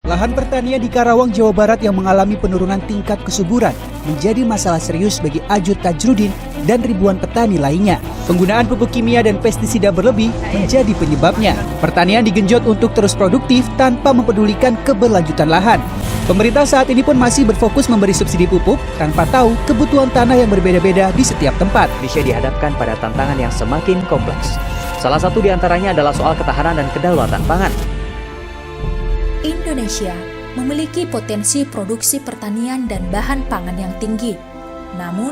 Lahan pertanian di Karawang, Jawa Barat yang mengalami penurunan tingkat kesuburan menjadi masalah serius bagi Ajud Tajrudin dan ribuan petani lainnya. Penggunaan pupuk kimia dan pestisida berlebih menjadi penyebabnya. Pertanian digenjot untuk terus produktif tanpa mempedulikan keberlanjutan lahan. Pemerintah saat ini pun masih berfokus memberi subsidi pupuk tanpa tahu kebutuhan tanah yang berbeda-beda di setiap tempat. Indonesia dihadapkan pada tantangan yang semakin kompleks. Salah satu di antaranya adalah soal ketahanan dan kedaulatan pangan. Indonesia memiliki potensi produksi pertanian dan bahan pangan yang tinggi. Namun,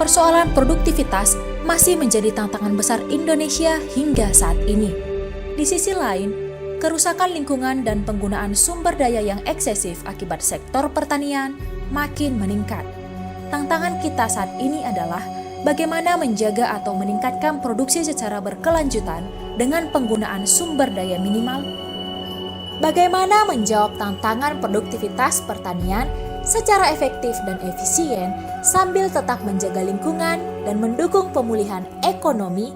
persoalan produktivitas masih menjadi tantangan besar Indonesia hingga saat ini. Di sisi lain, kerusakan lingkungan dan penggunaan sumber daya yang eksesif akibat sektor pertanian makin meningkat. Tantangan kita saat ini adalah bagaimana menjaga atau meningkatkan produksi secara berkelanjutan dengan penggunaan sumber daya minimal. Bagaimana menjawab tantangan produktivitas pertanian secara efektif dan efisien sambil tetap menjaga lingkungan dan mendukung pemulihan ekonomi?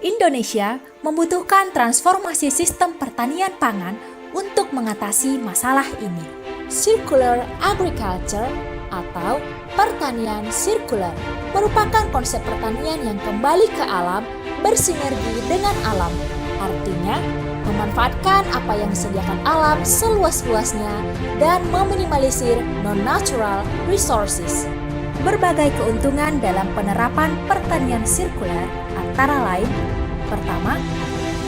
Indonesia membutuhkan transformasi sistem pertanian pangan untuk mengatasi masalah ini. Circular agriculture atau pertanian sirkular merupakan konsep pertanian yang kembali ke alam, bersinergi dengan alam. Artinya, memanfaatkan apa yang disediakan alam seluas-luasnya dan meminimalisir non-natural resources. Berbagai keuntungan dalam penerapan pertanian sirkular antara lain: pertama,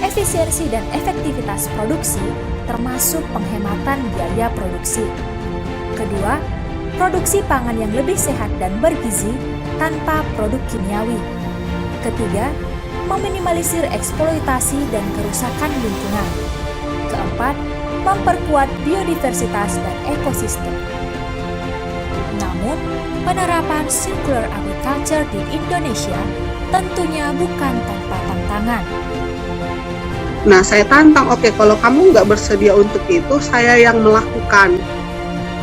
efisiensi dan efektivitas produksi termasuk penghematan biaya produksi. Kedua, produksi pangan yang lebih sehat dan bergizi tanpa produk kimiawi. Ketiga, meminimalisir eksploitasi dan kerusakan lingkungan. Keempat, memperkuat biodiversitas dan ekosistem. Namun, penerapan circular agriculture di Indonesia tentunya bukan tanpa tantangan. Nah, saya tantang, oke, kalau kamu nggak bersedia untuk itu, saya yang melakukan.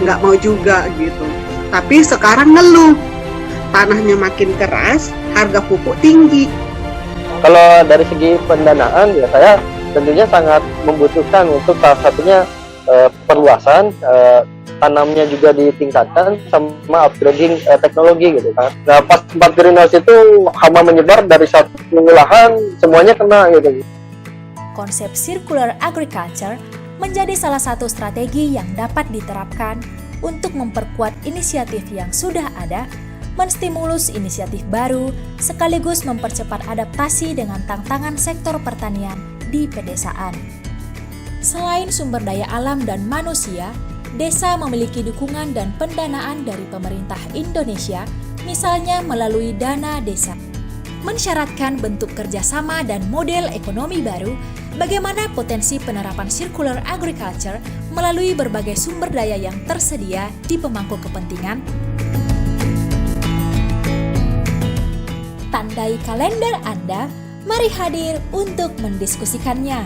Nggak mau juga gitu. Tapi sekarang ngeluh, tanahnya makin keras, harga pupuk tinggi. Kalau dari segi pendanaan, ya saya tentunya sangat membutuhkan untuk salah satunya perluasan, tanamnya juga ditingkatkan, sama upgrading teknologi gitu kan. Nah, pas tempat greenhouse itu hama menyebar dari satu lahan, semuanya kena gitu. Konsep circular agriculture menjadi salah satu strategi yang dapat diterapkan untuk memperkuat inisiatif yang sudah ada, menstimulus inisiatif baru, sekaligus mempercepat adaptasi dengan tantangan sektor pertanian di pedesaan. Selain sumber daya alam dan manusia, desa memiliki dukungan dan pendanaan dari pemerintah Indonesia, misalnya melalui dana desa. Mensyaratkan bentuk kerjasama dan model ekonomi baru, bagaimana potensi penerapan circular agriculture melalui berbagai sumber daya yang tersedia di pemangku kepentingan. Tandai kalender Anda, mari hadir untuk mendiskusikannya.